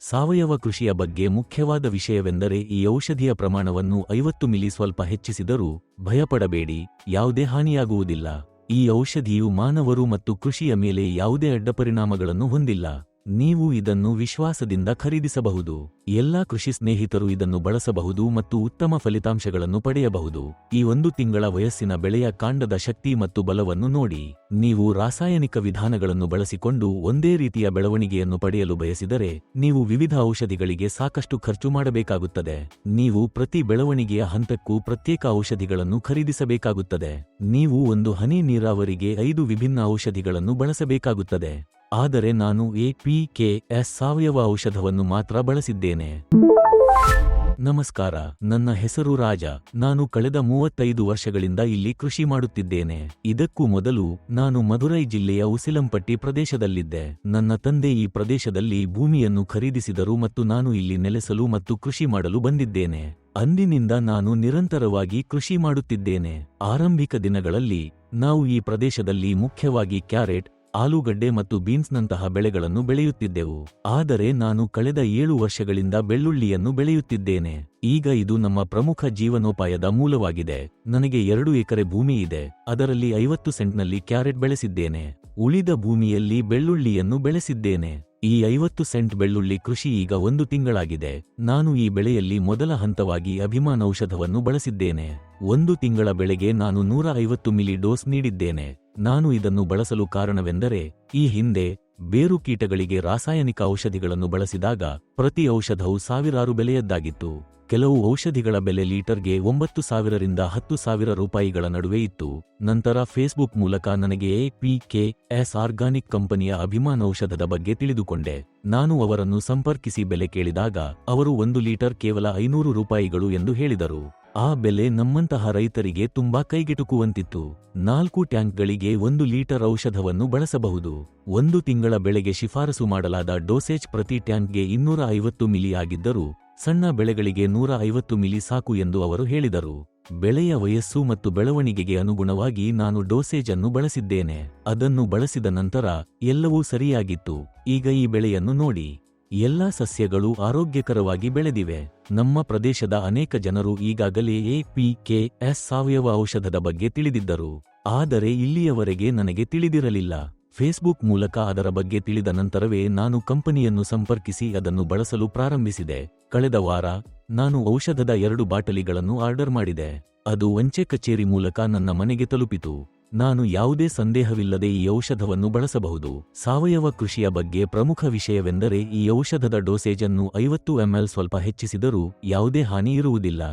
ಸಾವಯವ ಕೃಷಿಯ ಬಗ್ಗೆ ಮುಖ್ಯವಾದ ವಿಷಯವೆಂದರೆ ಈ ಔಷಧಿಯ ಪ್ರಮಾಣವನ್ನು 50 ಮಿಲಿ ಸ್ವಲ್ಪ ಹೆಚ್ಚಿಸಿದರೂ ಭಯಪಡಬೇಡಿ, ಯಾವುದೇ ಹಾನಿಯಾಗುವುದಿಲ್ಲ. ಈ ಔಷಧಿಯು ಮಾನವರು ಮತ್ತು ಕೃಷಿಯ ಮೇಲೆ ಯಾವುದೇ ಅಡ್ಡಪರಿಣಾಮಗಳನ್ನು ಹೊಂದಿಲ್ಲ. ನೀವು ಇದನ್ನು ವಿಶ್ವಾಸದಿಂದ ಖರೀದಿಸಬಹುದು. ಎಲ್ಲಾ ಕೃಷಿ ಸ್ನೇಹಿತರು ಇದನ್ನು ಬಳಸಬಹುದು ಮತ್ತು ಉತ್ತಮ ಫಲಿತಾಂಶಗಳನ್ನು ಪಡೆಯಬಹುದು. ಈ 1 ತಿಂಗಳ ವಯಸ್ಸಿನ ಬೆಳೆಯ ಕಾಂಡದ ಶಕ್ತಿ ಮತ್ತು ಬಲವನ್ನು ನೋಡಿ. ನೀವು ರಾಸಾಯನಿಕ ವಿಧಾನಗಳನ್ನು ಬಳಸಿಕೊಂಡು ಒಂದೇ ರೀತಿಯ ಬೆಳವಣಿಗೆಯನ್ನು ಪಡೆಯಲು ಬಯಸಿದರೆ ನೀವು ವಿವಿಧ ಔಷಧಿಗಳಿಗೆ ಸಾಕಷ್ಟು ಖರ್ಚು ಮಾಡಬೇಕಾಗುತ್ತದೆ. ನೀವು ಪ್ರತಿ ಬೆಳವಣಿಗೆಯ ಹಂತಕ್ಕೂ ಪ್ರತ್ಯೇಕ ಔಷಧಿಗಳನ್ನು ಖರೀದಿಸಬೇಕಾಗುತ್ತದೆ. ನೀವು ಒಂದು ಹನಿ ನೀರಾವರಿಗೆ 5 ವಿಭಿನ್ನ ಔಷಧಿಗಳನ್ನು ಬಳಸಬೇಕಾಗುತ್ತದೆ. ಆದರೆ ನಾನು APKS ಸಾವಯವ ಔಷಧವನ್ನು ಮಾತ್ರ ಬಳಸಿದ್ದೇನೆ. ನಮಸ್ಕಾರ, ನನ್ನ ಹೆಸರು ರಾಜ. ನಾನು ಕಳೆದ 35 ವರ್ಷಗಳಿಂದ ಇಲ್ಲಿ ಕೃಷಿ ಮಾಡುತ್ತಿದ್ದೇನೆ. ಇದಕ್ಕೂ ಮೊದಲು ನಾನು ಮಧುರೈ ಜಿಲ್ಲೆಯ ಉಸಿಲಂಪಟ್ಟಿ ಪ್ರದೇಶದಲ್ಲಿದ್ದೆ. ನನ್ನ ತಂದೆ ಈ ಪ್ರದೇಶದಲ್ಲಿ ಭೂಮಿಯನ್ನು ಖರೀದಿಸಿದರು ಮತ್ತು ನಾನು ಇಲ್ಲಿ ನೆಲೆಸಲು ಮತ್ತು ಕೃಷಿ ಮಾಡಲು ಬಂದಿದ್ದೇನೆ. ಅಂದಿನಿಂದ ನಾನು ನಿರಂತರವಾಗಿ ಕೃಷಿ ಮಾಡುತ್ತಿದ್ದೇನೆ. ಆರಂಭಿಕ ದಿನಗಳಲ್ಲಿ ನಾವು ಈ ಪ್ರದೇಶದಲ್ಲಿ ಮುಖ್ಯವಾಗಿ ಕ್ಯಾರೆಟ್, ಆಲೂಗಡ್ಡೆ ಮತ್ತು ಬೀನ್ಸ್ನಂತಹ ಬೆಳೆಗಳನ್ನು ಬೆಳೆಯುತ್ತಿದ್ದೆವು. ಆದರೆ ನಾನು ಕಳೆದ 7 ವರ್ಷಗಳಿಂದ ಬೆಳ್ಳುಳ್ಳಿಯನ್ನು ಬೆಳೆಯುತ್ತಿದ್ದೇನೆ. ಈಗ ಇದು ನಮ್ಮ ಪ್ರಮುಖ ಜೀವನೋಪಾಯದ ಮೂಲವಾಗಿದೆ. ನನಗೆ 2 ಎಕರೆ ಭೂಮಿ ಇದೆ. ಅದರಲ್ಲಿ 50 ಸೆಂಟ್ನಲ್ಲಿ ಕ್ಯಾರೆಟ್ ಬೆಳೆಸಿದ್ದೇನೆ. ಉಳಿದ ಭೂಮಿಯಲ್ಲಿ ಬೆಳ್ಳುಳ್ಳಿಯನ್ನು ಬೆಳೆಸಿದ್ದೇನೆ. ಈ 50 ಸೆಂಟ್ ಬೆಳ್ಳುಳ್ಳಿ ಕೃಷಿ ಈಗ 1 ತಿಂಗಳಾಗಿದೆ. ನಾನು ಈ ಬೆಳೆಯಲ್ಲಿ ಮೊದಲ ಹಂತವಾಗಿ ಅಭಿಮಾನ್ ಔಷಧವನ್ನು ಬಳಸಿದ್ದೇನೆ. 1 ತಿಂಗಳ ಬೆಳೆಗೆ ನಾನು 150 ಮಿಲಿ ಡೋಸ್ ನೀಡಿದ್ದೇನೆ. ನಾನು ಇದನ್ನು ಬಳಸಲು ಕಾರಣವೆಂದರೆ ಈ ಹಿಂದೆ ಬೇರು ಕೀಟಗಳಿಗೆ ರಾಸಾಯನಿಕ ಔಷಧಿಗಳನ್ನು ಬಳಸಿದಾಗ ಪ್ರತಿ ಔಷಧವು ಸಾವಿರಾರು ಬೆಲೆಯದ್ದಾಗಿತ್ತು. ಕೆಲವು ಔಷಧಿಗಳ ಬೆಲೆ ಲೀಟರ್ಗೆ 9,000 ರಿಂದ 10,000 ರೂಪಾಯಿಗಳ ನಡುವೆ ಇತ್ತು. ನಂತರ ಫೇಸ್ಬುಕ್ ಮೂಲಕ ನನಗೆ APKS ಆರ್ಗಾನಿಕ್ ಕಂಪನಿಯ ಅಭಿಮಾನ್ ಔಷಧದ ಬಗ್ಗೆ ತಿಳಿದುಕೊಂಡೆ. ನಾನು ಅವರನ್ನು ಸಂಪರ್ಕಿಸಿ ಬೆಲೆ ಕೇಳಿದಾಗ ಅವರು 1 ಲೀಟರ್ ಕೇವಲ 500 ರೂಪಾಯಿಗಳು ಎಂದು ಹೇಳಿದರು. ಆ ಬೆಲೆ ನಮ್ಮಂತಹ ರೈತರಿಗೆ ತುಂಬಾ ಕೈಗೆಟುಕುವಂತಿತ್ತು. 4 ಟ್ಯಾಂಕ್ಗಳಿಗೆ 1 ಲೀಟರ್ ಔಷಧವನ್ನು ಬಳಸಬಹುದು. 1 ತಿಂಗಳ ಬೆಳೆಗೆ ಶಿಫಾರಸು ಮಾಡಲಾದ ಡೋಸೇಜ್ ಪ್ರತಿ ಟ್ಯಾಂಕ್ಗೆ 250 ಮಿಲಿ ಆಗಿದ್ದರೂ ಸಣ್ಣ ಬೆಳೆಗಳಿಗೆ 150 ಮಿಲಿ ಸಾಕು ಎಂದು ಅವರು ಹೇಳಿದರು. ಬೆಳೆಯ ವಯಸ್ಸು ಮತ್ತು ಬೆಳವಣಿಗೆಗೆ ಅನುಗುಣವಾಗಿ ನಾನು ಡೋಸೇಜ್ ಅನ್ನು ಬಳಸಿದ್ದೇನೆ. ಅದನ್ನು ಬಳಸಿದ ನಂತರ ಎಲ್ಲವೂ ಸರಿಯಾಗಿತ್ತು. ಈಗ ಈ ಬೆಳೆಯನ್ನು ನೋಡಿ. ಎಲ್ಲಾ ಸಸ್ಯಗಳು ಆರೋಗ್ಯಕರವಾಗಿ ಬೆಳೆದಿವೆ. ನಮ್ಮ ಪ್ರದೇಶದ ಅನೇಕ ಜನರು ಈಗಾಗಲೇ APKS ಸಾವಯವ ಔಷಧದ ಬಗ್ಗೆ ತಿಳಿದಿದ್ದರು. ಆದರೆ ಇಲ್ಲಿಯವರೆಗೆ ನನಗೆ ತಿಳಿದಿರಲಿಲ್ಲ. ಫೇಸ್ಬುಕ್ ಮೂಲಕ ಅದರ ಬಗ್ಗೆ ತಿಳಿದ ನಂತರವೇ ನಾನು ಕಂಪನಿಯನ್ನು ಸಂಪರ್ಕಿಸಿ ಅದನ್ನು ಬಳಸಲು ಪ್ರಾರಂಭಿಸಿದೆ. ಕಳೆದ ವಾರ ನಾನು ಔಷಧದ 2 ಬಾಟಲಿಗಳನ್ನು ಆರ್ಡರ್ ಮಾಡಿದೆ. ಅದು ಅಂಚೆ ಕಚೇರಿ ಮೂಲಕ ನನ್ನ ಮನೆಗೆ ತಲುಪಿತು. ನಾನು ಯಾವುದೇ ಸಂದೇಹವಿಲ್ಲದೆ ಈ ಔಷಧವನ್ನು ಬಳಸಬಹುದು. ಸಾವಯವ ಕೃಷಿಯ ಬಗ್ಗೆ ಪ್ರಮುಖ ವಿಷಯವೆಂದರೆ ಈ ಔಷಧದ ಡೋಸೇಜ್ ಅನ್ನು 50 ml ಸ್ವಲ್ಪ ಹೆಚ್ಚಿಸಿದರೂ ಯಾವುದೇ ಹಾನಿ ಇರುವುದಿಲ್ಲ.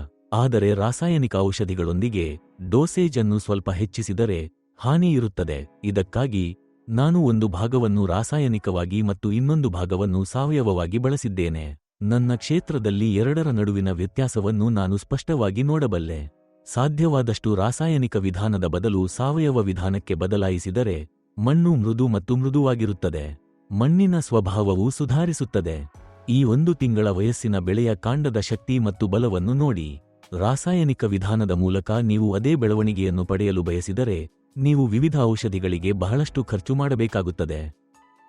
ಆದರೆ ರಾಸಾಯನಿಕ ಔಷಧಿಗಳೊಂದಿಗೆ ಡೋಸೇಜ್ ಅನ್ನು ಸ್ವಲ್ಪ ಹೆಚ್ಚಿಸಿದರೆ ಹಾನಿ ಇರುತ್ತದೆ. ಇದಕ್ಕಾಗಿ ನಾನು 1 ಭಾಗವನ್ನು ರಾಸಾಯನಿಕವಾಗಿ ಮತ್ತು ಇನ್ನೊಂದು ಭಾಗವನ್ನು ಸಾವಯವವಾಗಿ ಬಳಸಿದ್ದೇನೆ. ನನ್ನ ಕ್ಷೇತ್ರದಲ್ಲಿ 2ರ ನಡುವಿನ ವ್ಯತ್ಯಾಸವನ್ನು ನಾನು ಸ್ಪಷ್ಟವಾಗಿ ನೋಡಬಲ್ಲೆ. ಸಾಧ್ಯವಾದಷ್ಟು ರಾಸಾಯನಿಕ ವಿಧಾನದ ಬದಲು ಸಾವಯವ ವಿಧಾನಕ್ಕೆ ಬದಲಾಯಿಸಿದರೆ ಮಣ್ಣು ಮೃದು ಮತ್ತು ಮೃದುವಾಗಿರುತ್ತದೆ. ಮಣ್ಣಿನ ಸ್ವಭಾವವು ಸುಧಾರಿಸುತ್ತದೆ. ಈ 1 ತಿಂಗಳ ವಯಸ್ಸಿನ ಬೆಳೆಯ ಕಾಂಡದ ಶಕ್ತಿ ಮತ್ತು ಬಲವನ್ನು ನೋಡಿ. ರಾಸಾಯನಿಕ ವಿಧಾನದ ಮೂಲಕ ನೀವು ಅದೇ ಬೆಳವಣಿಗೆಯನ್ನು ಪಡೆಯಲು ಬಯಸಿದರೆ ನೀವು ವಿವಿಧ ಔಷಧಿಗಳಿಗೆ ಬಹಳಷ್ಟು ಖರ್ಚು ಮಾಡಬೇಕಾಗುತ್ತದೆ.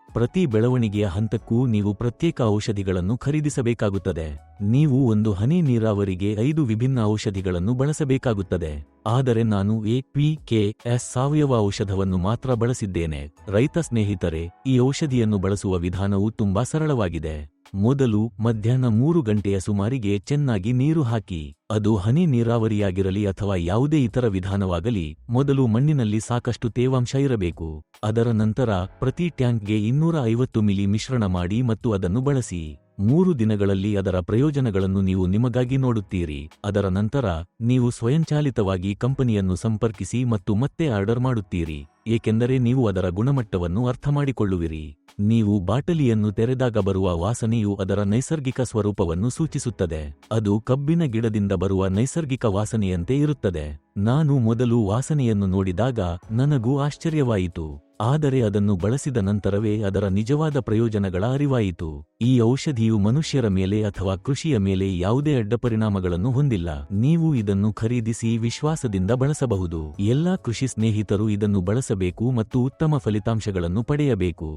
ಪ್ರತಿ ಬೆಳವಣಿಗೆಯ ಹಂತಕ್ಕೂ ನೀವು ಪ್ರತ್ಯೇಕ ಔಷಧಿಗಳನ್ನು ಖರೀದಿಸಬೇಕಾಗುತ್ತದೆ. ನೀವು ಒಂದು ಹನಿ ನೀರಾವರಿಗೆ 5 ವಿಭಿನ್ನ ಔಷಧಿಗಳನ್ನು ಬಳಸಬೇಕಾಗುತ್ತದೆ. ಆದರೆ ನಾನು APKS ಸಾವಯವ ಔಷಧವನ್ನು ಮಾತ್ರ ಬಳಸಿದ್ದೇನೆ. ರೈತ ಸ್ನೇಹಿತರೆ, ಈ ಔಷಧಿಯನ್ನು ಬಳಸುವ ವಿಧಾನವು ತುಂಬಾ ಸರಳವಾಗಿದೆ. ಮೊದಲು ಮಧ್ಯಾಹ್ನ 3 ಗಂಟೆಯ ಸುಮಾರಿಗೆ ಚೆನ್ನಾಗಿ ನೀರು ಹಾಕಿ. ಅದು ಹನಿ ನೀರಾವರಿಯಾಗಿರಲಿ ಅಥವಾ ಯಾವುದೇ ಇತರ ವಿಧಾನವಾಗಲಿ, ಮೊದಲು ಮಣ್ಣಿನಲ್ಲಿ ಸಾಕಷ್ಟು ತೇವಾಂಶ ಇರಬೇಕು. ಅದರ ನಂತರ ಪ್ರತಿ ಟ್ಯಾಂಕ್ಗೆ 250 ಮಿಲಿ ಮಿಶ್ರಣ ಮಾಡಿ ಮತ್ತು ಅದನ್ನು ಬಳಸಿ. 3 ದಿನಗಳಲ್ಲಿ ಅದರ ಪ್ರಯೋಜನಗಳನ್ನು ನೀವು ನಿಮಗಾಗಿ ನೋಡುತ್ತೀರಿ. ಅದರ ನಂತರ ನೀವು ಸ್ವಯಂಚಾಲಿತವಾಗಿ ಕಂಪನಿಯನ್ನು ಸಂಪರ್ಕಿಸಿ ಮತ್ತು ಮತ್ತೆ ಆರ್ಡರ್ ಮಾಡುತ್ತೀರಿ, ಏಕೆಂದರೆ ನೀವು ಅದರ ಗುಣಮಟ್ಟವನ್ನು ಅರ್ಥಮಾಡಿಕೊಳ್ಳುವಿರಿ. ನೀವು ಬಾಟಲಿಯನ್ನು ತೆರೆದಾಗ ಬರುವ ವಾಸನೆಯು ಅದರ ನೈಸರ್ಗಿಕ ಸ್ವರೂಪವನ್ನು ಸೂಚಿಸುತ್ತದೆ. ಅದು ಕಬ್ಬಿನ ಗಿಡದಿಂದ ಬರುವ ನೈಸರ್ಗಿಕ ವಾಸನೆಯಂತೆ ಇರುತ್ತದೆ. ನಾನು ಮೊದಲು ವಾಸನೆಯನ್ನು ನೋಡಿದಾಗ ನನಗೂ ಆಶ್ಚರ್ಯವಾಯಿತು. ಆದರೆ ಅದನ್ನು ಬಳಸಿದ ನಂತರವೇ ಅದರ ನಿಜವಾದ ಪ್ರಯೋಜನಗಳ ಅರಿವಾಯಿತು. ಈ ಔಷಧಿಯು ಮನುಷ್ಯರ ಮೇಲೆ ಅಥವಾ ಕೃಷಿಯ ಮೇಲೆ ಯಾವುದೇ ಅಡ್ಡಪರಿಣಾಮಗಳನ್ನು ಹೊಂದಿಲ್ಲ. ನೀವು ಇದನ್ನು ಖರೀದಿಸಿ ವಿಶ್ವಾಸದಿಂದ ಬಳಸಬಹುದು. ಎಲ್ಲಾ ಕೃಷಿ ಸ್ನೇಹಿತರು ಇದನ್ನು ಬಳಸಬೇಕು ಮತ್ತು ಉತ್ತಮ ಫಲಿತಾಂಶಗಳನ್ನು ಪಡೆಯಬೇಕು.